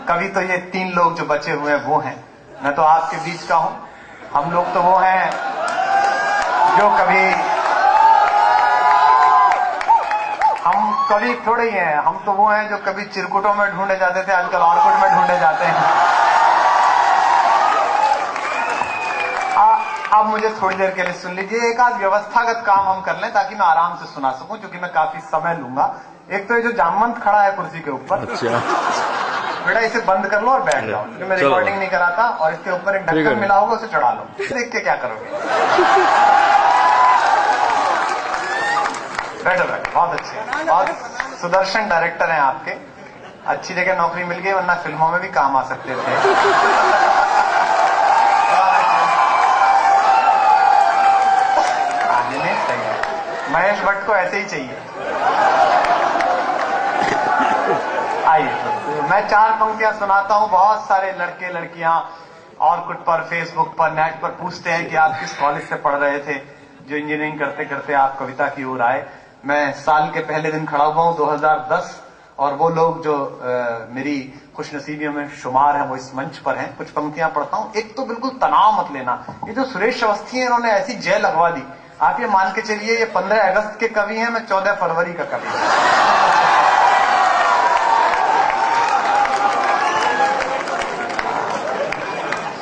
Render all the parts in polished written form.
कवि तो ये 3 लोग जो बचे हुए हैं वो हैं। मैं तो आपके बीच का हूं। हम लोग तो वो हैं जो कभी, हम कवि थोड़े ही हैं, हम तो वो हैं जो कभी चिरकुटों में ढूंढे जाते थे, आजकल ऑर्कुट में ढूंढे जाते हैं। अब मुझे थोड़ी देर के लिए सुन लीजिए, एक आध व्यवस्थागत काम हम कर लें ताकि मैं आराम से सुना सकूं, क्योंकि मैं काफी समय लूंगा। एक तो ये जो जामवंत खड़ा है कुर्सी के ऊपर, अच्छा बेटा इसे बंद कर लो और बैठ जाओ, क्योंकि मैं रिकॉर्डिंग नहीं कराता। और इसके ऊपर एक ढक्कन मिला होगा, उसे चढ़ा लो, देख के क्या करोगे। बैठो बैठो, बहुत अच्छे, बहुत सुदर्शन डायरेक्टर हैं आपके। अच्छी जगह नौकरी मिल गई, वरना फिल्मों में भी काम आ सकते थे। महेश भट्ट को ऐसे ही चाहिए। आइए, मैं 4 पंक्तियां सुनाता हूं। बहुत सारे लड़के लड़कियां ऑर्कुट पर, फेसबुक पर, नेट पर पूछते हैं कि आप किस कॉलेज से पढ़ रहे थे, जो इंजीनियरिंग करते करते आप कविता की ओर आए। मैं साल के पहले दिन खड़ा हुआ हूं 2010, और वो लोग जो मेरी खुशनसीबियों में शुमार है वो इस मंच पर हैं। कुछ पंक्तियां पढ़ता हूं। एक तो बिल्कुल तनाव मत लेना, ये जो सुरेश अवस्थी है इन्होंने ऐसी जय लगवा दी, आप ये मान के चलिए ये 15 अगस्त के कवि हैं, मैं 14 फरवरी का कवि हूं।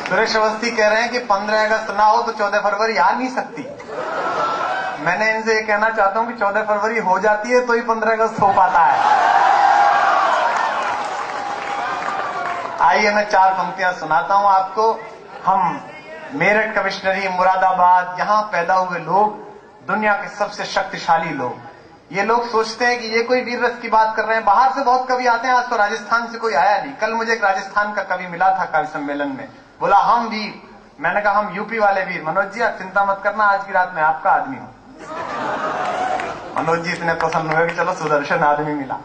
सुरेश अवस्थी कह रहे हैं कि 15 अगस्त ना हो तो 14 फरवरी आ नहीं सकती। मैंने इनसे ये कहना चाहता हूं कि 14 फरवरी हो जाती है तो ही 15 अगस्त हो पाता है। आइए मैं 4 पंक्तियां सुनाता हूं आपको। हम मेरठ कमिश्नरी, मुरादाबाद, यहां पैदा हुए लोग, दुनिया के सबसे शक्तिशाली लोग। ये लोग सोचते हैं कि ये कोई वीर रस की बात कर रहे हैं। बाहर से बहुत कवि आते हैं, आज तो राजस्थान से कोई आया नहीं। कल मुझे एक राजस्थान का कवि मिला था कवि सम्मेलन में, बोला हम वीर। मैंने कहा हम यूपी वाले वीर। मनोज जी आप चिंता मत करना, आज की रात में आपका आदमी हूं। मनोज जी इतने प्रसन्न हुए कि चलो सुदर्शन आदमी मिला।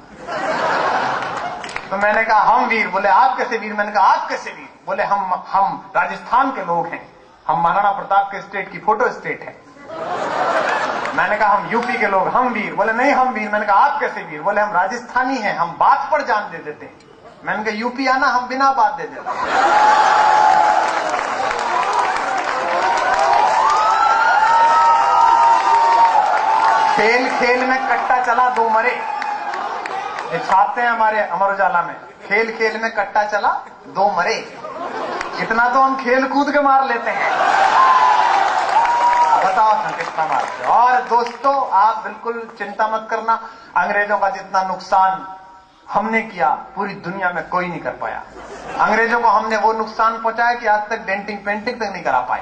तो मैंने कहा हम वीर। बोले आप कैसे वीर? मैंने कहा आप कैसे वीर? बोले हम राजस्थान के लोग हैं, हम महाराणा प्रताप के स्टेट की फोटो स्टेट है। मैंने कहा हम यूपी के लोग, हम वीर। बोले नहीं हम वीर। मैंने कहा आप कैसे वीर? बोले हम राजस्थानी हैं, हम बात पर जान दे देते हैं। मैंने कहा यूपी आना, हम बिना बात दे देते। खेल खेल में कट्टा चला 2 मरे, ये छापते हैं हमारे अमर उजाला में। खेल खेल में कट्टा चला 2 मरे, इतना तो हम खेल कूद के मार लेते हैं। बताओ कितना मारते। और दोस्तों आप बिल्कुल चिंता मत करना, अंग्रेजों का जितना नुकसान हमने किया पूरी दुनिया में कोई नहीं कर पाया। अंग्रेजों को हमने वो नुकसान पहुंचाया कि आज तक डेंटिंग पेंटिंग तक नहीं करा पाए।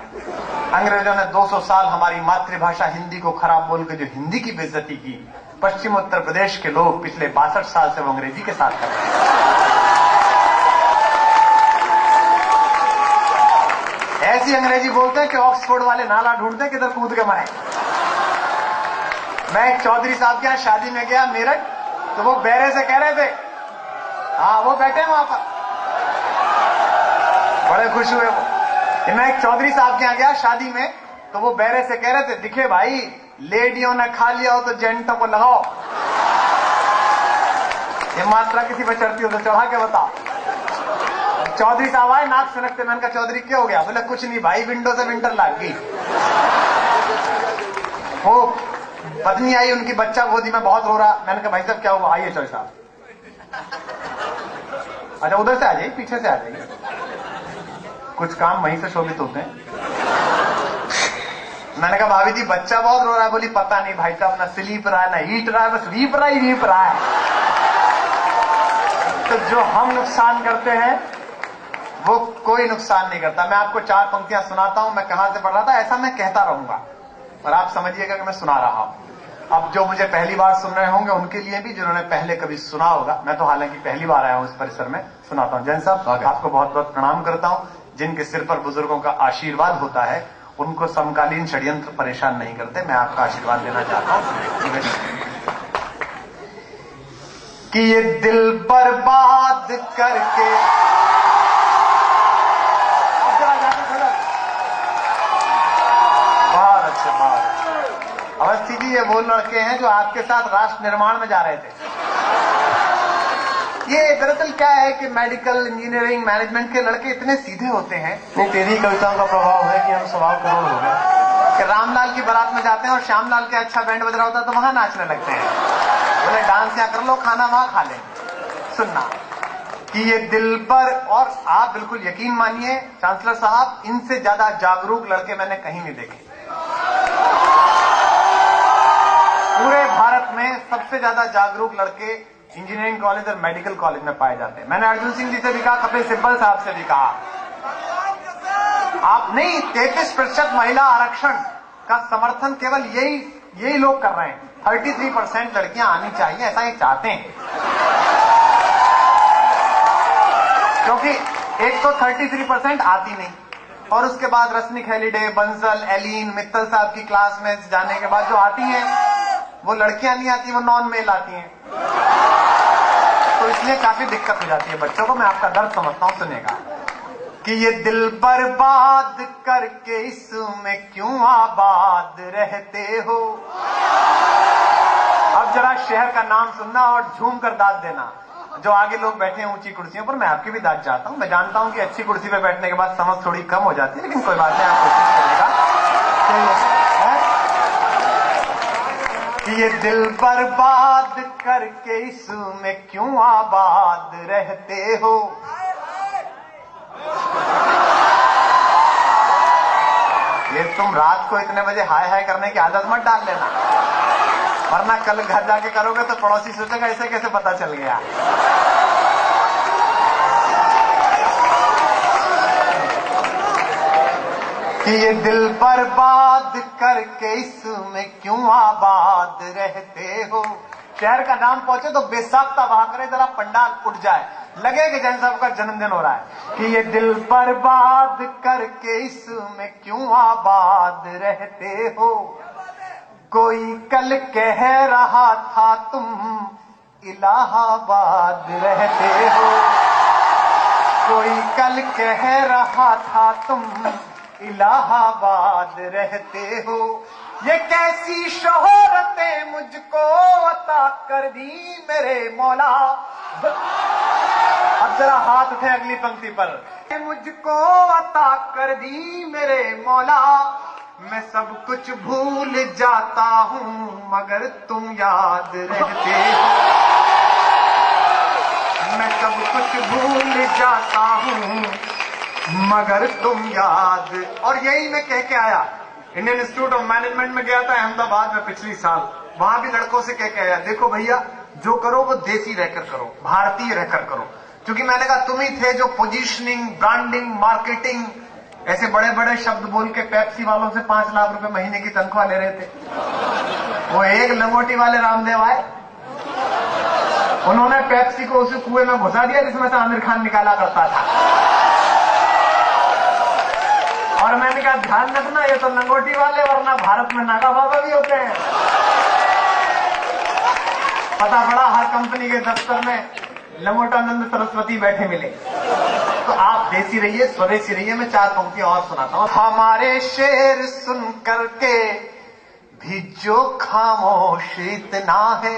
अंग्रेजों ने 200 साल हमारी मातृभाषा हिंदी को खराब बोल के जो हिंदी की बेइज्जती की, पश्चिम उत्तर प्रदेश के लोग पिछले 62 साल से वो अंग्रेजी के साथ कर रहे हैं। ऐसी अंग्रेजी बोलते हैं कि ऑक्सफोर्ड वाले नाला ढूंढते किधर कूद के मरे। मैं एक चौधरी साहब के यहाँ शादी में गया मेरठ, तो वो बैरे से कह रहे थे, हाँ वो बैठे वहां पर, बड़े खुश हुए वो। मैं एक चौधरी साहब के यहाँ गया शादी में, तो वो बैरे से कह रहे थे, दिखे भाई लेडियों ने खा लिया हो तो जेंटों को लगाओ। ये मात्रा किसी पर चढ़ती हो तो चढ़ा के बताओ। चौधरी साहब आए नाक सुनकते, मैंने कहा चौधरी क्या हो गया? बोले कुछ नहीं भाई, विंडो से विंटर लग गई। वो पत्नी आई, उनकी बच्चा गोदी में बहुत रो रहा। मैंने कहा भाई साहब क्या हुआ? आइए चौधरी साहब। अच्छा उधर से आ जाइए, पीछे से आ जाइए, कुछ काम वहीं से शोभित होते हैं। मैंने कहा भाभी जी बच्चा बहुत रो रहा है। बोली पता नहीं भाई साहब, ना स्लीप रहा है ना हीट रहा है, बस रीप रहा है। तो जो हम नुकसान करते हैं वो कोई नुकसान नहीं करता। मैं आपको 4 पंक्तियां सुनाता हूं। मैं कहां से पढ़ रहा था, ऐसा मैं कहता रहूंगा और आप समझिएगा कि मैं सुना रहा हूं। अब जो मुझे पहली बार सुन रहे होंगे उनके लिए भी, जिन्होंने पहले कभी सुना होगा, मैं तो हालांकि पहली बार आया हूं इस परिसर में, सुनाता हूं। जैन साहब आपको बहुत बहुत प्रणाम करता हूं। जिनके सिर पर बुजुर्गों का आशीर्वाद होता है उनको समकालीन षड्यंत्र परेशान नहीं करते। मैं आपका आशीर्वाद देना चाहता हूं कि ये दिल बर्बाद करके, बहुत अच्छे, बहुत अच्छे। अवस्थी जी ये वो लड़के हैं जो आपके साथ राष्ट्र निर्माण में जा रहे थे। ये दरअसल क्या है कि मेडिकल, इंजीनियरिंग, मैनेजमेंट के लड़के इतने सीधे होते हैं। नहीं, तेरी कविताओं का प्रभाव है कि हम स्वभाव करोड़ हो गए कि रामलाल की बारात में जाते हैं और श्यामलाल के अच्छा बैंड बज रहा होता है तो वहां नाचने लगते हैं। बोले डांस यहाँ कर लो, खाना वहां खा लेंगे। सुनना कि ये दिल पर, और आप बिल्कुल यकीन मानिए चांसलर साहब, इनसे ज्यादा जागरूक लड़के मैंने कहीं नहीं देखे। पूरे भारत में सबसे ज्यादा जागरूक लड़के इंजीनियरिंग कॉलेज और मेडिकल कॉलेज में पाए जाते हैं। मैंने अर्जुन सिंह जी से भी कहा, कपिल सिब्बल साहब से भी कहा, आप नहीं, 33% महिला आरक्षण का समर्थन केवल यही लोग कर रहे हैं। 33% लड़कियां आनी चाहिए, ऐसा ये चाहते हैं। क्योंकि एक तो 33% आती नहीं, और उसके बाद रश्मि हेलिडे, बंसल, एलिन, मित्तल साहब की क्लास में जाने के बाद जो आती हैं वो लड़कियां नहीं आती, वो नॉन मेल आती हैं। तो इसलिए काफी दिक्कत हो जाती है बच्चों को। मैं आपका दर्द समझता हूं, सुनेगा कि ये दिल बर्बाद करके इसमें क्यों आबाद रहते हो। अब जरा शहर का नाम सुनना और झूम कर दाद देना। जो आगे लोग बैठे हैं ऊंची कुर्सियों पर, मैं आपकी भी दाद चाहता हूं। मैं जानता हूं कि अच्छी कुर्सी पे बैठने के बाद समझ थोड़ी कम हो जाती है, लेकिन कोई बात नहीं, आप कोशिश करेगा कि ये दिल बर्बाद करके इसमें क्यों आबाद रहते हो। ये तुम रात को इतने बजे हाय हाय करने की आदत मत डाल लेना, वरना कल घर जाके करोगे तो पड़ोसी सोचेगा इसे कैसे पता चल गया। कि ये दिल बर्बाद करके इसमें क्यों आबाद रहते हो। शहर का नाम पहुंचे तो बेसाख्ता बहा करे, जरा पंडाल उठ जाए, लगे कि जैन साहब का जन्मदिन हो रहा है। कि ये दिल बर्बाद करके इसमें क्यों आबाद रहते हो। कोई कल कह रहा था तुम इलाहाबाद रहते हो। कोई कल कह रहा था तुम इलाहाबाद रहते हो। ये कैसी शोहरतें मुझको अता कर दी मेरे मौला। अब जरा हाथ उठे अगली पंक्ति पर। मुझको अता कर दी मेरे मौला। मैं सब कुछ भूल जाता हूँ मगर तुम याद रहते हो। मैं सब कुछ भूल जाता हूँ मगर तुम याद। और यही मैं कह के आया, इंडियन इंस्टीट्यूट ऑफ मैनेजमेंट में गया था अहमदाबाद में पिछली साल। वहां भी लड़कों से कह के आया, देखो भैया जो करो वो देसी रहकर करो, भारतीय रहकर करो। क्योंकि मैंने कहा तुम ही थे जो पोजीशनिंग, ब्रांडिंग, मार्केटिंग, ऐसे बड़े बड़े शब्द बोल के पेप्सी वालों से 5 लाख रुपए महीने की तनख्वाह ले रहे थे। वो एक लंगोटी वाले रामदेव आए, उन्होंने पेप्सी को उसी कुएं में घुसा दिया जिसमें से आमिर खान निकाला करता था। और मैंने कहा ध्यान रखना, ये तो लंगोटी वाले, वरना भारत में नागा बाबा भी होते हैं। पता पड़ा हर कंपनी के दफ्तर में लंगोटानंद सरस्वती बैठे मिले। तो आप देसी रहिए, स्वदेशी रहिए। मैं 4 पंक्तियां और सुनाता हूं। हमारे शेर सुन करके भी जो खामोश इतना है।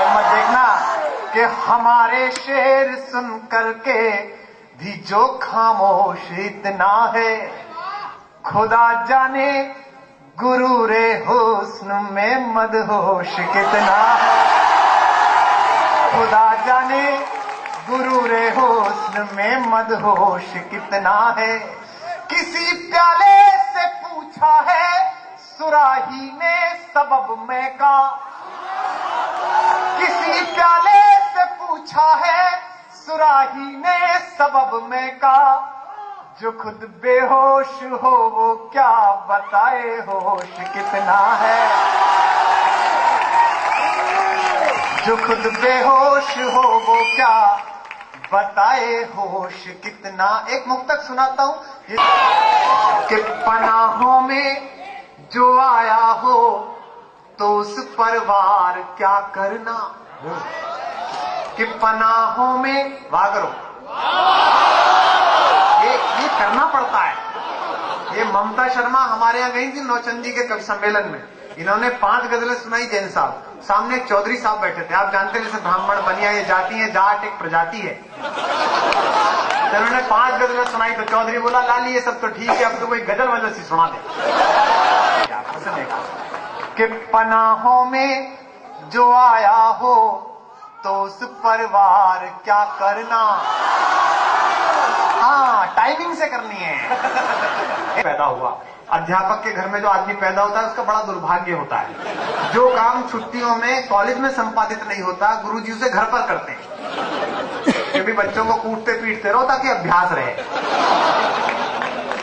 मत देखना कि हमारे शेर सुन करके भी जो खामोश इतना है। खुदा जाने गुरूरे हुस्न में मदहोश कितना है। खुदा जाने गुरूरे हुस्न में मदहोश कितना है। किसी प्याले से पूछा है सुराही ने सबब में का। किसी प्याले से पूछा है सुराही ने सबब में का। जो खुद बेहोश हो वो क्या बताए होश कितना है। जो खुद बेहोश हो वो क्या बताए होश कितना। एक मुक्तक सुनाता हूं कि पनाहों में जो आया हो तो उस पर वार क्या करना। कि पनाहों में वार करो, ये करना पड़ता है। ये ममता शर्मा हमारे यहाँ गई थी नौचंदी के कवि सम्मेलन में, इन्होंने 5 गजलें सुनाई जैन साहब, सामने एक चौधरी साहब बैठे थे। आप जानते हैं जैसे ब्राह्मण बनिया ये जाति है, जाट एक प्रजाति है। तो इन्होंने 5 गजलें सुनाई तो चौधरी बोला लाली ये सब तो ठीक है, अब तो कोई गजल वजल सी सुना दे। सुनेगा कि पनाहों में जो आया हो तो उस परिवार क्या करना। हाँ, टाइमिंग से करनी है। पैदा हुआ अध्यापक के घर में जो आदमी पैदा होता है उसका बड़ा दुर्भाग्य होता है। जो काम छुट्टियों में कॉलेज में संपादित नहीं होता गुरुजी उसे घर पर करते हैं, क्योंकि बच्चों को कूटते पीटते रहो ताकि अभ्यास रहे।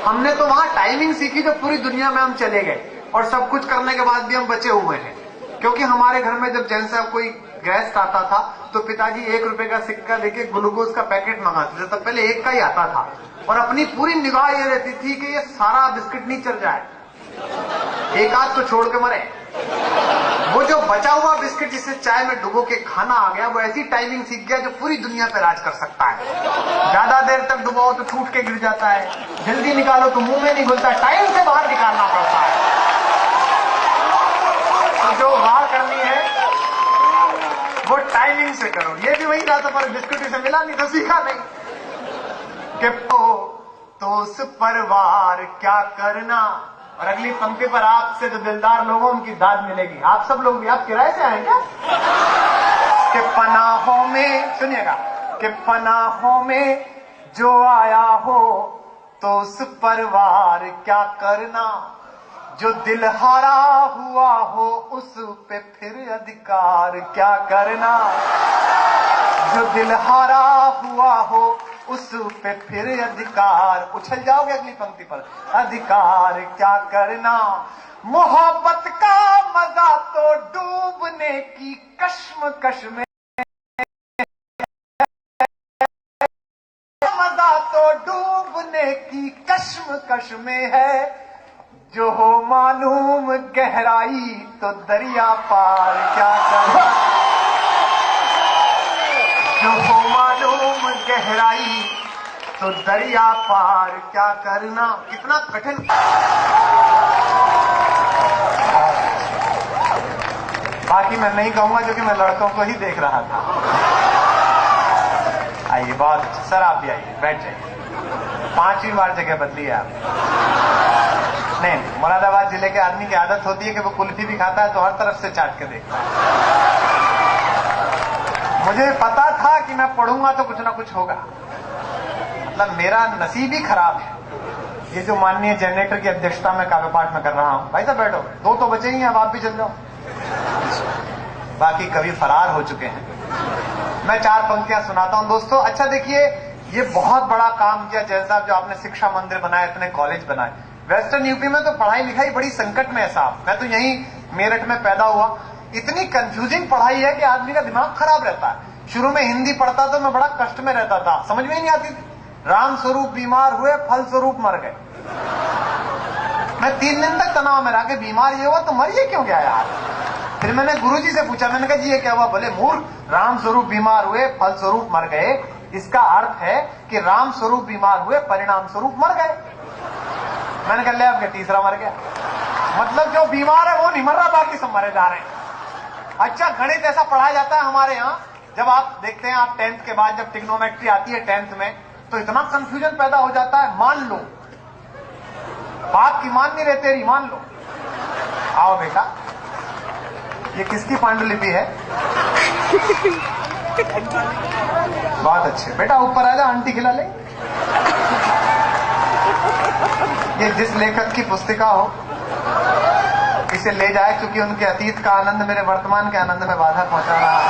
हमने तो वहां टाइमिंग सीखी जो पूरी दुनिया में हम चले गए, और सब कुछ करने के बाद भी हम बचे हुए हैं। क्योंकि हमारे घर में जब जैन साहब कोई गेस्ट आता था तो पिताजी 1 रुपए का सिक्का देके ग्लूकोज का पैकेट मंगाते थे। तब पहले 1 का ही आता था, और अपनी पूरी निगाह ये रहती थी कि ये सारा बिस्किट नहीं चल जाए, एक आध तो छोड़ के मरे। वो जो बचा हुआ बिस्किट जिसे चाय में डुबो के खाना आ गया, वो ऐसी टाइमिंग सीख गया जो पूरी दुनिया पे राज कर सकता है। ज्यादा देर तक डुबाओ तो टूट के गिर जाता है, जल्दी निकालो तो मुंह में नहीं घुलता, टाइम से बाहर निकालना पड़ता है। तो जो बाहर करनी है वो टाइमिंग से करो। ये भी वही था, तो पर बिस्कुट से मिला नहीं तो सीखा नहीं कि तो उस परिवार क्या करना। और अगली पंक्ति पर आपसे जो दिलदार लोगों उनकी दाद मिलेगी। आप सब लोग भी आप किराए से आए क्या? कि पनाहों में, सुनिएगा, कि पनाहों में जो आया हो तो उस परिवार क्या करना। जो दिल हारा हुआ हो उस पे फिर अधिकार क्या करना। जो दिल हारा हुआ हो उस पे फिर अधिकार, उछल जाओगे अगली पंक्ति पर, अधिकार क्या करना। मोहब्बत का मजा तो डूबने की कश्मकश में, मजा तो डूबने की कश्मकश में है। जो हो मालूम गहराई तो दरिया पार क्या करना। जो हो मालूम गहराई तो दरिया पार क्या करना। कितना कठिन। बाकी मैं नहीं कहूंगा क्योंकि मैं लड़कों को ही देख रहा था। आइए, बहुत अच्छा सर, आप भी आइए, बैठ जाइए। 5वीं बार जगह बदली है आप। नहीं, मुरादाबाद जिले के आदमी की आदत होती है कि वो कुल्फी भी खाता है तो हर तरफ से चाट के देखता है। मुझे पता था कि मैं पढ़ूंगा तो कुछ ना कुछ होगा, मतलब मेरा नसीब ही खराब है। ये जो माननीय जनरेटर की अध्यक्षता में काव्य पाठ में कर रहा हूं, भाई साहब बैठो, 2 तो बचे ही हैं, अब आप भी चल जाओ। बाकी कवि फरार हो चुके हैं। मैं 4 पंक्तियां सुनाता हूं दोस्तों। अच्छा देखिए, ये बहुत बड़ा काम किया जैन साहब, जो आपने शिक्षा मंदिर बनाए, इतने कॉलेज बनाए। वेस्टर्न यूपी में तो पढ़ाई लिखाई बड़ी संकट में है साहब। मैं तो यहीं मेरठ में पैदा हुआ। इतनी कंफ्यूजिंग पढ़ाई है कि आदमी का दिमाग खराब रहता है। शुरू में हिंदी पढ़ता तो मैं बड़ा कष्ट में रहता था, समझ में ही नहीं आती थी। राम स्वरूप बीमार हुए, फल स्वरूप मर गए। मैं 3 दिन तक तनाव में रहा कि बीमार ये हुआ तो मर ये क्यों गया यार। फिर मैंने गुरुजी से पूछा, मैंने कहा जी ये क्या हुआ। बोले मूर्ख, राम स्वरूप बीमार हुए, फल स्वरूप मर गए। इसका अर्थ है कि राम स्वरूप बीमार हुए, परिणाम स्वरूप मर गए। मैंने कहा ले, अब क्या तीसरा मर गया। मतलब जो बीमार है वो नहीं मर रहा, बाकी सब मरे जा रहे हैं। अच्छा, गणित ऐसा पढ़ाया जाता है हमारे यहाँ। जब आप देखते हैं, आप 10th के बाद जब ट्रिग्नोमेट्री आती है 10th में, तो इतना कंफ्यूजन पैदा हो जाता है। मान लो, बात की मान नहीं रहे तेरी, मान लो। आओ बेटा, ये किसकी पांडुलिपि है? बहुत अच्छे बेटा, ऊपर आ जा, आंटी खिला ले। ये जिस लेखक की पुस्तिका हो इसे ले जाए, क्योंकि उनके अतीत का आनंद मेरे वर्तमान के आनंद में बाधा पहुंचा रहा है।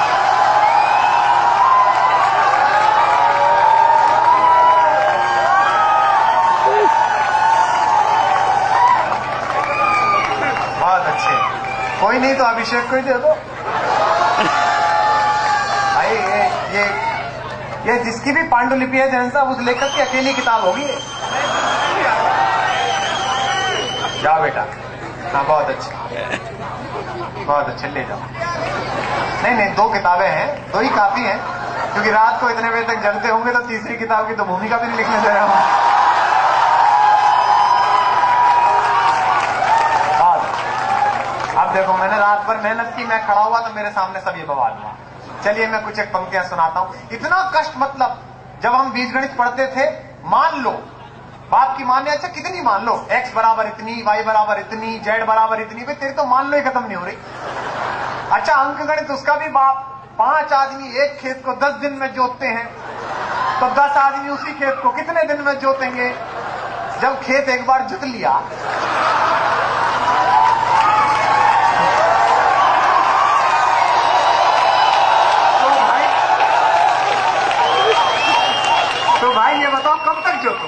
बहुत अच्छे, कोई नहीं तो अभिषेक को ही दे दो भाई। ये जिसकी भी पांडुलिपि है जैन साहब, उस लेखक की अकेली किताब होगी। जाओ बेटा, हाँ बहुत अच्छे, बहुत अच्छे, ले जाओ। नहीं 2 किताबें हैं, 2 ही काफी हैं, क्योंकि रात को इतने बजे तक जगते होंगे तो तीसरी किताब की तो भूमिका भी नहीं लिखने दे रहा हूं। अब देखो मैंने रात भर मेहनत की, मैं खड़ा हुआ तो मेरे सामने सब ये बवाल हुआ। चलिए मैं कुछ एक पंक्तियां सुनाता हूं। इतना कष्ट, मतलब जब हम बीजगणित पढ़ते थे, मान लो बाप की मान्य, अच्छा कितनी मान लो, x बराबर इतनी, y बराबर इतनी, z बराबर इतनी, भाई तेरी तो मान लो ही खत्म नहीं हो रही। अच्छा अंक गणित, उसका भी बाप, 5 आदमी एक खेत को 10 दिन में जोतते हैं, तो 10 आदमी उसी खेत को कितने दिन में जोतेंगे? जब खेत एक बार जुत लिया तो भाई ये बताओ कब तक जोतो?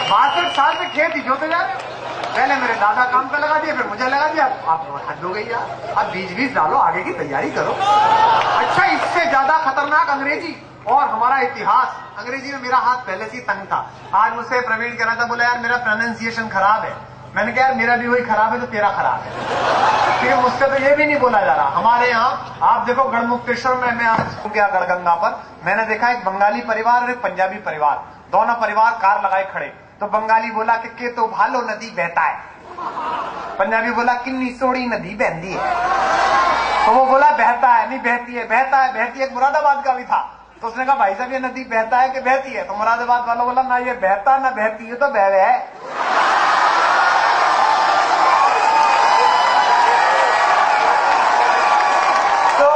62 साल में खेत ही जोते जा रहे। पहले मेरे दादा काम पे लगा दिए, फिर मुझे लगा दिया, आप हद हो गई यार, अब बीज डालो, आगे की तैयारी करो। अच्छा इससे ज्यादा खतरनाक अंग्रेजी और हमारा इतिहास। अंग्रेजी में मेरा हाथ पहले से ही तंग था। आज मुझसे प्रवीण कह रहा था, बोला यार मेरा प्रोनाउंसिएशन खराब है। मैंने कहा यार मेरा भी वही खराब है तो तेरा खराब है, क्योंकि मुझसे तो ये भी नहीं बोला जा रहा। हमारे यहाँ आप देखो गढ़मुक्तेश्वर में, मैं आज गया गढ़गंगा पर, मैंने देखा एक बंगाली परिवार और एक पंजाबी परिवार, दोनों परिवार कार लगाए खड़े। तो बंगाली बोला कि तो भालो नदी बहता है, पंजाबी बोला किन्नी सोड़ी नदी बहती है। तो वो बोला बहता है, नहीं बहती है, बहता है, बहती है। मुरादाबाद का भी था, तो उसने कहा भाई साहब ये नदी बहता है कि बहती है? तो मुरादाबाद वाला बोला ना ये बहता ना बहती है, तो बह है। तो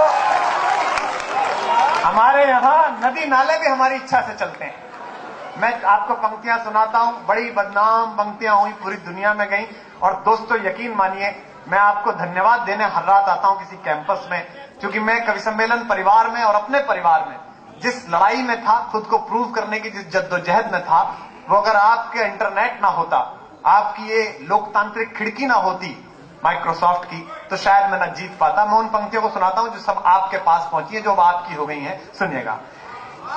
हमारे यहाँ नदी नाले भी हमारी इच्छा से चलते हैं। मैं आपको पंक्तियां सुनाता हूं, बड़ी बदनाम पंक्तियां हुई, पूरी दुनिया में गई। और दोस्तों यकीन मानिए मैं आपको धन्यवाद देने हर रात आता हूं किसी कैंपस में, क्योंकि मैं कवि सम्मेलन परिवार में और अपने परिवार में जिस लड़ाई में था, खुद को प्रूव करने की जिस जद्दोजहद में था, वो अगर आपके इंटरनेट ना होता, आपकी ये लोकतांत्रिक खिड़की ना होती माइक्रोसॉफ्ट की, तो शायद मैं न जीत पाता। मैं उन पंक्तियों को सुनाता हूं जो सब आपके पास पहुंची है, जो अब आपकी हो गई हैं। सुनिएगा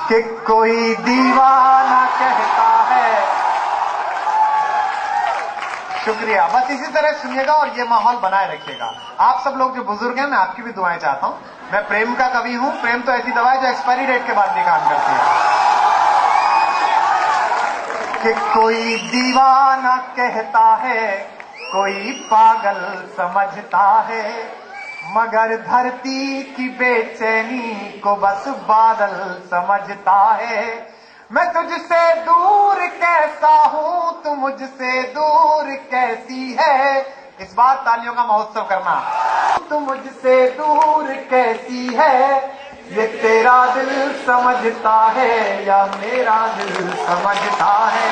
कि कोई दीवाना कहता है, शुक्रिया, बस इसी तरह सुनिएगा और ये माहौल बनाए रखिएगा। आप सब लोग जो बुजुर्ग हैं, मैं आपकी भी दुआएं चाहता हूं। मैं प्रेम का कवि हूं, प्रेम तो ऐसी दवा है जो एक्सपायरी डेट के बाद भी काम करती है। कि कोई दीवाना कहता है, कोई पागल समझता है, मगर धरती की बेचैनी को बस बादल समझता है। मैं तुझसे दूर कैसा हूं, तू मुझसे दूर कैसी है। इस बार तालियों का महोत्सव करना। तू मुझसे दूर कैसी है, ये तेरा दिल समझता है या मेरा दिल समझता है।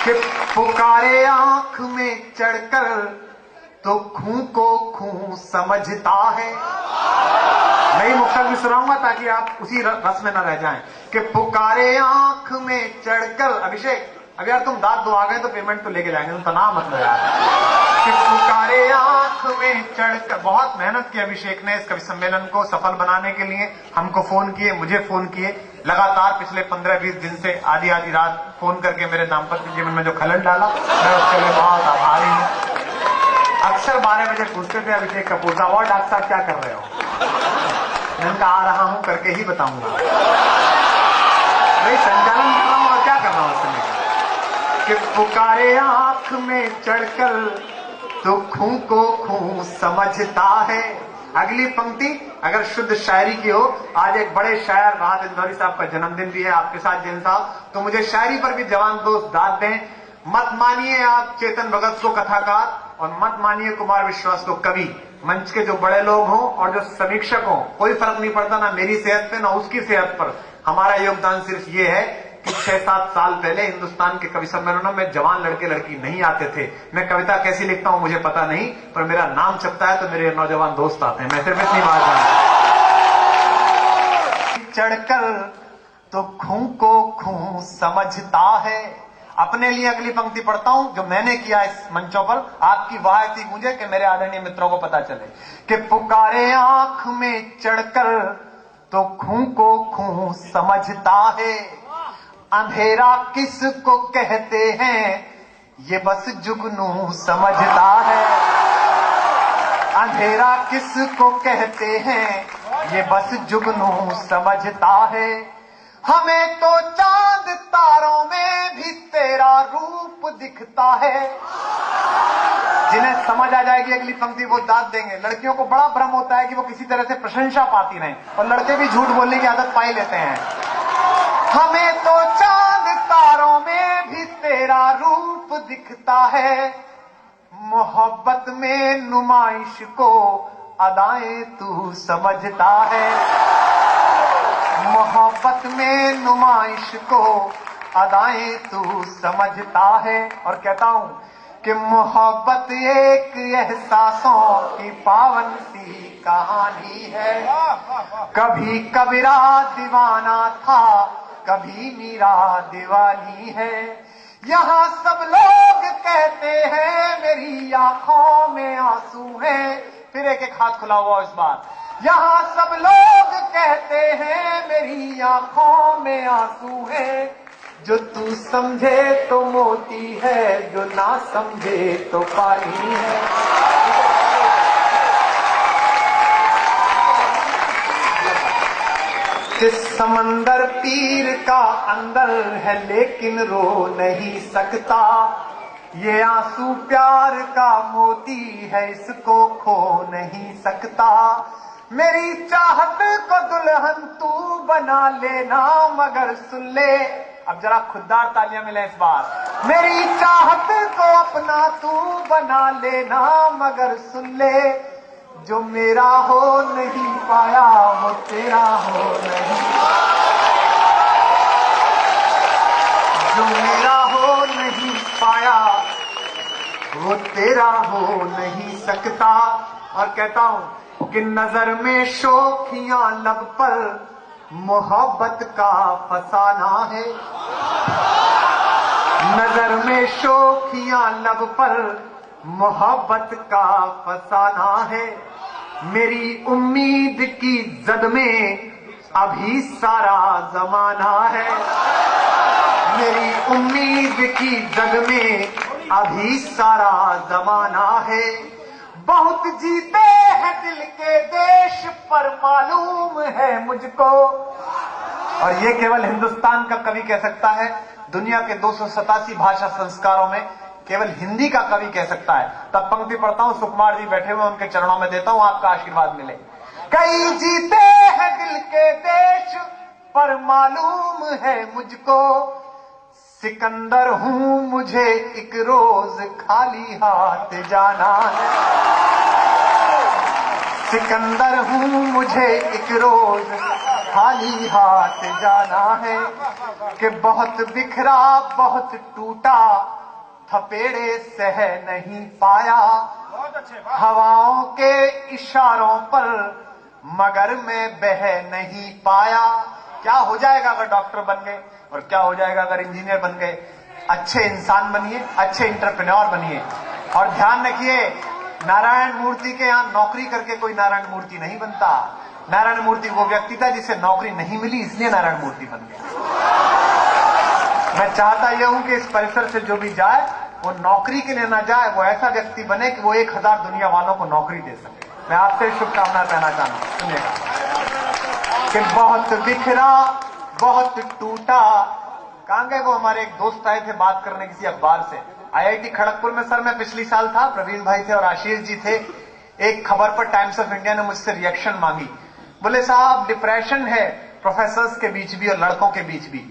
कि पुकारे आंख में चढ़कर तो खूं को खूं समझता है। मैं मुक्तक भी सुनाऊंगा ताकि आप उसी रस में न रह जाएं। कि पुकारे आंख में चढ़कर, अभिषेक अगर यार तुम दांत दो आ गए तो पेमेंट तो लेके जाएंगे, तुम तनाव मत लो यार। कि पुकारे आंख में चढ़कर, बहुत मेहनत की अभिषेक ने इस कवि सम्मेलन को सफल बनाने के लिए। हमको फोन किए, मुझे फोन किए लगातार पिछले 15-20 दिन से, आधी आधी रात फोन करके मेरे दाम्पत्य जीवन में जो खलल डाला, मैं उसके लिए बहुत आभारी हूं। अक्सर 12 बजे पूछते थे अभिषेक कपूर साहब, और डॉक्टर साहब क्या कर रहे हो? मैं उनका आ रहा हूं करके ही बताऊंगा, भाई संचालन कर रहा हूं और क्या कर रहा हूं उस समय। कि पुकारे आंख में चढ़कर तो खूं को खूं समझता है। अगली पंक्ति अगर शुद्ध शायरी की हो, आज एक बड़े शायर राहत इंदौरी साहब का जन्मदिन भी है आपके साथ जैन साहब, तो मुझे शायरी पर भी जवान दोस्त दाद दें। मत मानिए आप चेतन भगत को कथाकार, और मत मानिए कुमार विश्वास को कवि। मंच के जो बड़े लोग हों और जो समीक्षक हों, कोई फर्क नहीं पड़ता ना मेरी सेहत पे ना उसकी सेहत पर। हमारा योगदान सिर्फ ये है कि 6-7 साल पहले हिंदुस्तान के कवि सम्मेलनों में जवान लड़के लड़की नहीं आते थे। मैं कविता कैसी लिखता हूं मुझे पता नहीं, पर मेरा नाम छपता है तो मेरे नौजवान दोस्त आते हैं। मैं सिर्फ इतनी बात जानता। चढ़कर तो खूं को खूं समझता है। अपने लिए अगली पंक्ति पढ़ता हूं जो मैंने किया इस मंचों पर, आपकी वाह ऐसी गूंजे कि मेरे आदरणीय मित्रों को पता चले। कि पुकारे आंख में चढ़कर तो खूं को खूं समझता है, अंधेरा किसको कहते हैं ये बस जुगनू समझता है। अंधेरा किसको कहते हैं ये बस जुगनू समझता है। हमें तो चांद तारों में में भी तेरा रूप दिखता है। जिन्हें समझ आ जाएगी अगली पंक्ति वो दाद देंगे। लड़कियों को बड़ा भ्रम होता है कि वो किसी तरह से प्रशंसा पाती रहें, और लड़के भी झूठ बोलने की आदत पाई लेते हैं। हमें तो चांद तारों में भी तेरा रूप दिखता है, मोहब्बत में नुमाइश को अदाएं तू समझता है। मोहब्बत में नुमाइश को अदाएं तू समझता है। और कहता हूं कि मोहब्बत एक एहसासों की पावन सी कहानी है। कभी कबीरा दीवाना था, कभी मीरा दीवानी है। यहाँ सब लोग कहते हैं मेरी आंखों में आंसू हैं। फिर एक एक हाथ खुला हुआ इस बार। यहाँ सब लोग कहते हैं मेरी आंखों में आंसू हैं। जो तू समझे तो मोती है, जो ना समझे तो पानी है। जिस समंदर पीर का अंदर है लेकिन रो नहीं सकता, ये आंसू प्यार का मोती है, इसको खो नहीं सकता। मेरी चाहत को दुल्हन तू बना लेना मगर सुन ले। अब जरा खुददार तालियां मिले इस बार। मेरी चाहत को अपना तू बना लेना मगर सुन ले। जो मेरा हो नहीं पाया वो तेरा हो नहीं, जो मेरा हो नहीं पाया वो तेरा हो नहीं सकता। और कहता हूं कि नजर में शोखियां लब पर मोहब्बत का फसाना है। नजर में शोखियां लब पर मोहब्बत का फसाना है। मेरी उम्मीद की जद में अभी सारा जमाना है। मेरी उम्मीद की जद में अभी सारा जमाना है। बहुत जीते हैं दिल के देश पर मालूम है मुझको। और ये केवल हिंदुस्तान का कवि कह सकता है। दुनिया के 287 भाषा संस्कारों में केवल हिंदी का कवि कह सकता है। तब पंक्ति पढ़ता हूं, सुकुमार जी बैठे हुए, उनके चरणों में देता हूं, आपका आशीर्वाद मिले। कई जीते हैं दिल के देश पर मालूम है मुझको। सिकंदर हूं मुझे एक रोज खाली हाथ जाना है। सिकंदर हूं मुझे एक रोज खाली हाथ जाना है। कि बहुत बिखरा बहुत टूटा थपेड़े सह नहीं पाया। हवाओं के इशारों पर मगर मैं बह नहीं पाया। क्या हो जाएगा अगर डॉक्टर बन गए, और क्या हो जाएगा अगर इंजीनियर बन गए। अच्छे इंसान बनिए, अच्छे एंटरप्रेन्योर बनिए। और ध्यान रखिए, नारायण मूर्ति के यहाँ नौकरी करके कोई नारायण मूर्ति नहीं बनता। नारायण मूर्ति वो व्यक्ति था जिसे नौकरी नहीं मिली, इसलिए नारायण मूर्ति बन गया। मैं चाहता यह हूं कि इस परिसर से जो भी जाए वो नौकरी के लिए ना जाए, वो ऐसा व्यक्ति बने कि वो 1000 दुनिया वालों को नौकरी दे सके। मैं आपसे शुभकामनाएं कहना चाहता हूं। सुनिएगा कि बहुत बिखरा बहुत टूटा। कहां गए वो हमारे एक दोस्त आए थे बात करने किसी अखबार से। आईआईटी खड़गपुर में सर मैं पिछली साल था, प्रवीण भाई थे और आशीष जी थे। एक खबर पर टाइम्स ऑफ इंडिया ने मुझसे रिएक्शन मांगी। बोले साहब डिप्रेशन है प्रोफेसर्स के बीच भी और लड़कों के बीच भी।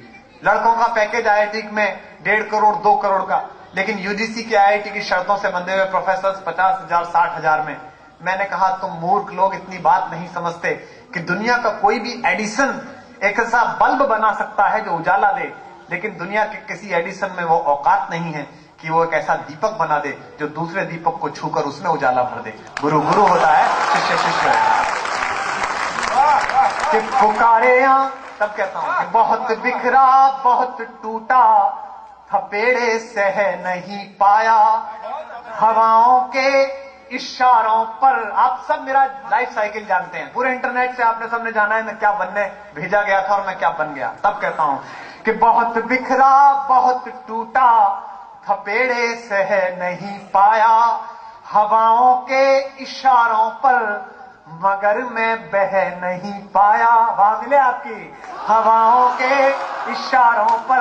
लड़कों का पैकेज आईआईटी में 1.5 करोड़ 2 करोड़ का, लेकिन यूजीसी के आईआईटी की शर्तों से बंधे हुए प्रोफेसर्स 50,000 60,000 में। मैंने कहा तुम मूर्ख लोग इतनी बात नहीं समझते कि दुनिया का कोई भी एडिसन एक ऐसा बल्ब बना सकता है जो उजाला दे, लेकिन दुनिया के किसी एडिसन में वो औकात नहीं है कि वो एक ऐसा दीपक बना दे जो दूसरे दीपक को छूकर उसमें उजाला भर दे। गुरु गुरु होता है, शिष्य शिष्य होता है। कि पुकारे यहाँ तब कहता हूं कि बहुत बिखरा बहुत टूटा थपेड़े सह नहीं पाया। हवाओं के इशारों पर आप सब मेरा लाइफ साइकिल जानते हैं। पूरे इंटरनेट से आपने सबने जाना है मैं क्या बनने भेजा गया था और मैं क्या बन गया। तब कहता हूं कि बहुत बिखरा बहुत टूटा थपेड़े सह नहीं पाया। हवाओं के इशारों पर मगर मैं बह नहीं पाया। वहां मिले आपकी। हवाओं के इशारों पर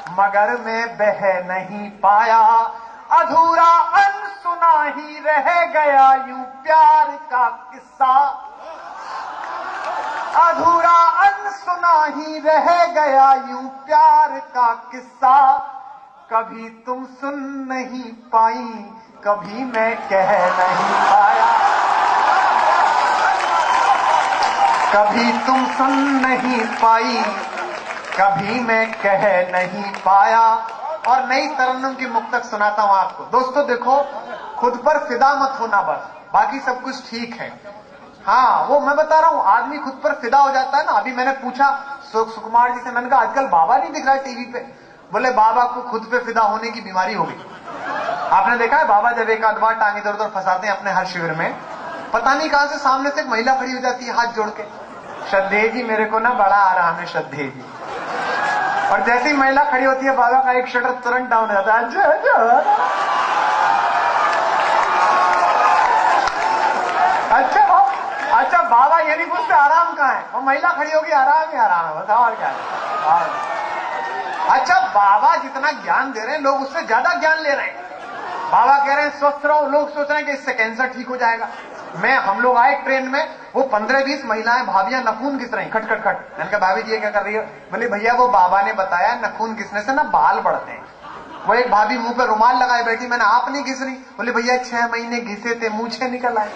मगर मैं बह नहीं पाया, अधूरा अनसुना ही रह गया यूं प्यार का किस्सा, अधूरा अनसुना ही रह गया यूं प्यार का किस्सा। कभी तुम सुन नहीं पाई, कभी मैं कह नहीं पाया, कभी तुम सुन नहीं पाई, कभी मैं कह नहीं पाया। और नई तरन्नुम की मुक्तक सुनाता हूं आपको। दोस्तों देखो, खुद पर फिदा मत होना बस, बाकी सब कुछ ठीक है। हाँ, वो मैं बता रहा हूं, आदमी खुद पर फिदा हो जाता है ना। अभी मैंने पूछा सुकुमार जी से, मैंने कहा आजकल बाबा नहीं दिख रहा है टीवी पे। बोले बाबा को खुद पे फिदा होने की बीमारी हो गई। आपने देखा है बाबा जब एक आध बार टांग इधर उधर फंसाते हैं अपने हर शिविर में, पता नहीं कहां से सामने से एक महिला खड़ी हो जाती है हाथ जोड़ के, श्रद्धे जी मेरे को ना बड़ा आराम है श्रद्धे जी। और जैसे ही महिला खड़ी होती है बाबा का एक शटर तुरंत डाउन हो जाता है। अच्छा बाबा ये नहीं पूछते आराम कहाँ है, वो महिला खड़ी होगी आराम ही आराम है, बताओ और क्या है। अच्छा बाबा जितना ज्ञान दे रहे हैं लोग उससे ज्यादा ज्ञान ले रहे हैं। बाबा कह रहे हैं स्वस्थ रहो, लोग सोच रहे हैं कि इससे कैंसर ठीक हो जाएगा। हम लोग आए ट्रेन में, वो 15-20 महिलाएं भाभियां नखून घिस रही, खट खट खट। मैंने कहा भाभी जी ये क्या कर रही है? बोले भैया वो बाबा ने बताया नखून घिसने से ना बाल बढ़ते हैं। वो एक भाभी मुंह पे रुमाल लगाए बैठी, मैंने आप नहीं घिस रही? बोले भैया 6 महीने घिसे थे, मूछे निकल आए।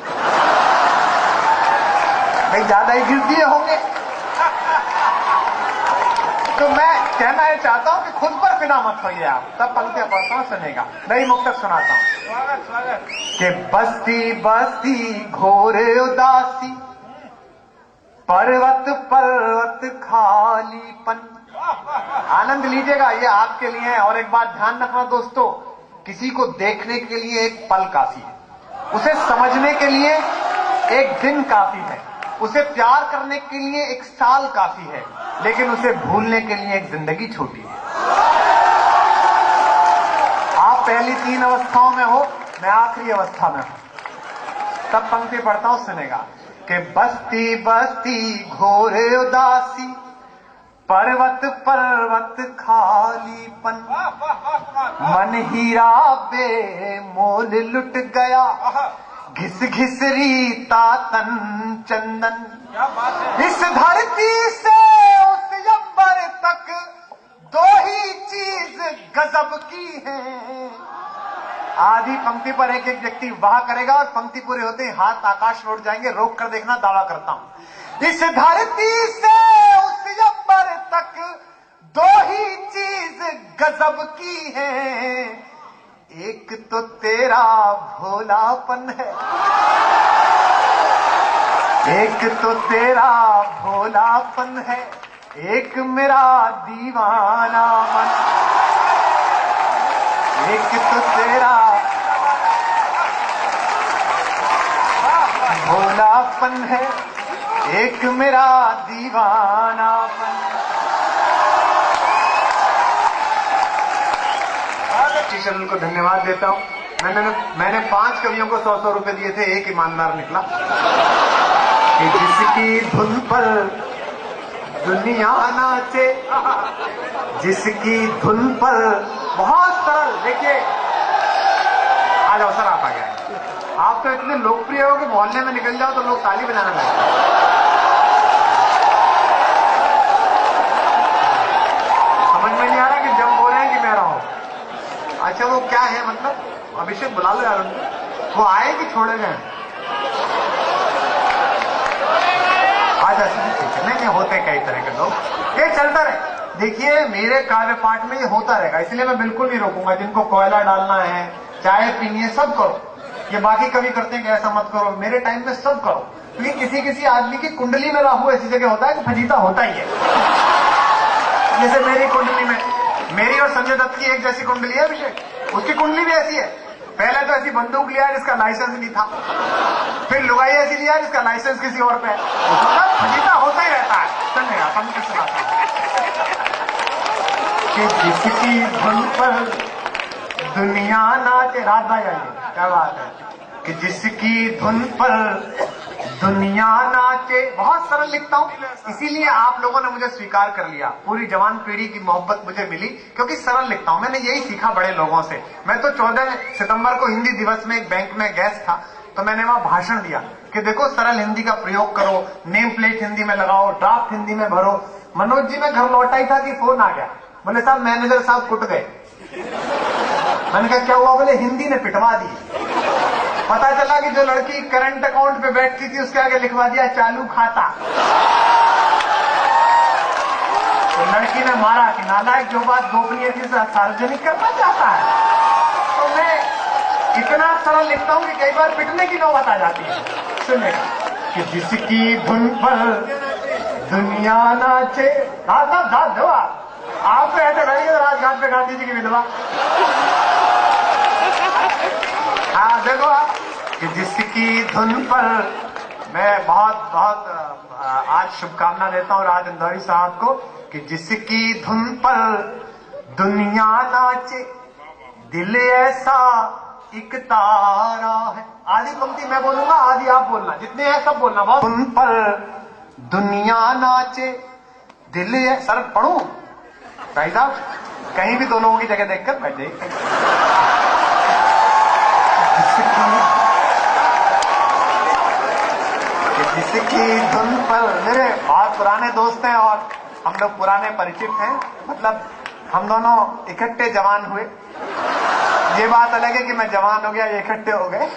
भाई ज्यादा ही घिस दिए होंगे। तो मैं कहना ये चाहता हूं कि खुद पर फिदा मत होइए आप। तब पंक्तियां पढ़ता हूं, सुनेगा। नई मुक्तक सुनाता हूं कि बस्ती बस्ती घोर उदासी, पर्वत पर्वत खालीपन। आनंद लीजिएगा, ये आपके लिए है। और एक बात ध्यान रखना दोस्तों, किसी को देखने के लिए एक पल काफी है, उसे समझने के लिए एक दिन काफी है, उसे प्यार करने के लिए एक साल काफी है, लेकिन उसे भूलने के लिए एक जिंदगी छोटी है। आप पहली 3 अवस्थाओं में हो, मैं आखिरी अवस्था में हूं। तब पंक्ति पढ़ता हूं, सुनेगा कि बस्ती बस्ती घोर उदासी, पर्वत पर्वत खालीपन, मन हीरा बेमोल लुट गया, घिस घिस रीता तन चंदन। इस धरती से उस अंबर तक 2 ही चीज गजब की है। आधी पंक्ति पर एक एक व्यक्ति वाह करेगा और पंक्ति पूरे होते ही हाथ आकाश में उड़ जाएंगे। रोक कर देखना, दावा करता हूं। इस धरती से उस अंबर तक 2 ही चीज गजब की है, एक तो तेरा भोलापन है, एक तो तेरा भोलापन है, एक मेरा दीवाना मन। एक तो तेरा भोलापन है, एक मेरा दीवानापन। चैनल को धन्यवाद देता हूं। मैंने 5 कवियों को 100-100 रुपए दिए थे, एक ईमानदार निकला कि जिसकी धुन पर दुनिया नाचे, जिसकी धुन पर। बहुत सरल, देखिए आ जाओ सर, आप आ गए। आप तो इतने लोकप्रिय हो कि मोहल्ले में निकल जाओ तो लोग ताली बजाने लगते। समझ में नहीं आ रहा कि जब बोल रहे हैं कि मैं रहा हूं। अच्छा वो क्या है, मतलब अभिषेक बुला लो यार उनको, वो आए कि छोड़े गए? आज नहीं होते कई तरह के लोग, ये चलता रहे। देखिए मेरे कार्य पाठ में ये होता रहेगा, इसलिए मैं बिल्कुल नहीं रोकूंगा। जिनको कोयला डालना है, चाय पीनी है, सब करो। ये बाकी कभी करते हैं कि ऐसा मत करो, मेरे टाइम में सब करो। क्योंकि किसी किसी आदमी की कुंडली में राहु ऐसी जगह होता है कि फजीता होता ही है। जैसे मेरी कुंडली में, मेरी और संजय दत्त की एक जैसी कुंडली है अभिषेक, उसकी कुंडली भी ऐसी है। पहले तो ऐसी बंदूक लिया जिसका लाइसेंस नहीं था, फिर लुगाई ऐसी लिया जिसका लाइसेंस किसी और पे है। उसका फजीता होता ही रहता है। चलेगा, पंक्ति सुनाता हूं कि जिसकी धुन पर दुनिया नाचे। रात भाई आइए, क्या बात है कि जिसकी धुन पर दुनिया नाचे, बहुत सरल लिखता हूँ, इसीलिए आप लोगों ने मुझे स्वीकार कर लिया, पूरी जवान पीढ़ी की मोहब्बत मुझे मिली क्योंकि सरल लिखता हूँ। मैंने यही सीखा बड़े लोगों से। मैं तो 14 सितंबर को हिंदी दिवस में एक बैंक में गेस्ट था, तो मैंने वहां भाषण दिया कि देखो सरल हिंदी का प्रयोग करो, नेम प्लेट हिंदी में लगाओ, ड्राफ्ट हिंदी में भरो। मनोज जी मैं घर लौटा ही था कि फोन आ गया, बोले साहब मैनेजर साहब कुट गए। मैंने कहा क्या हुआ? बोले हिंदी ने पिटवा दी। पता चला कि जो लड़की करंट अकाउंट पे बैठती थी उसके आगे लिखवा दिया चालू खाता। तो लड़की ने मारा कि नालायक, जो बात गोपनीय थी सार्वजनिक करना चाहता है। तो मैं इतना सरल लिखता हूं कि कई बार पिटने की नौबत आ जाती है। सुनिए कि जिसकी धुन पर दुनिया नाचे, साहब दो आप तो ऐसे बैठिए तो राजघाट पे गांधी जी की विधवा। हाँ देखो आप कि जिसकी धुन पर, मैं बहुत बहुत आज शुभकामना देता हूँ राज इंदौरी साहब को कि जिसकी धुन पर दुनिया नाचे, दिल ऐसा एक तारा है। आधी पंक्ति मैं बोलूंगा, आधी आप बोलना, जितने हैं सब बोलना। बहुत धुन पर दुनिया नाचे, दिल है। सर पढ़ूं भाई साहब? कहीं भी दो लोगों की जगह देखकर बैठे। जिसकी धुन पर, मेरे बहुत पुराने दोस्त हैं और हम लोग पुराने परिचित हैं, मतलब हम दोनों इकट्ठे जवान हुए। ये बात अलग है कि मैं जवान हो गया, ये इकट्ठे हो गए।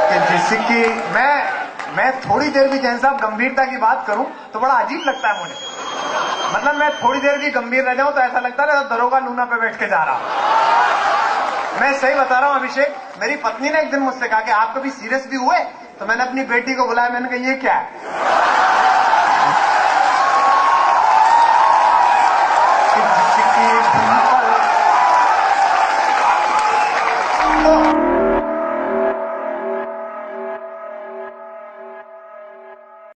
कि जिसकी मैं थोड़ी देर भी जैन साहब गंभीरता की बात करूं तो बड़ा अजीब लगता है मुझे। मतलब मैं थोड़ी देर भी गंभीर रह जाऊं तो ऐसा लगता है दरोगा लूना पे बैठ के जा रहा। मैं सही बता रहा हूं अभिषेक, मेरी पत्नी ने एक दिन मुझसे कहा कि आप कभी सीरियस भी हुए? तो मैंने अपनी बेटी को बुलाया, मैंने कहा ये क्या है?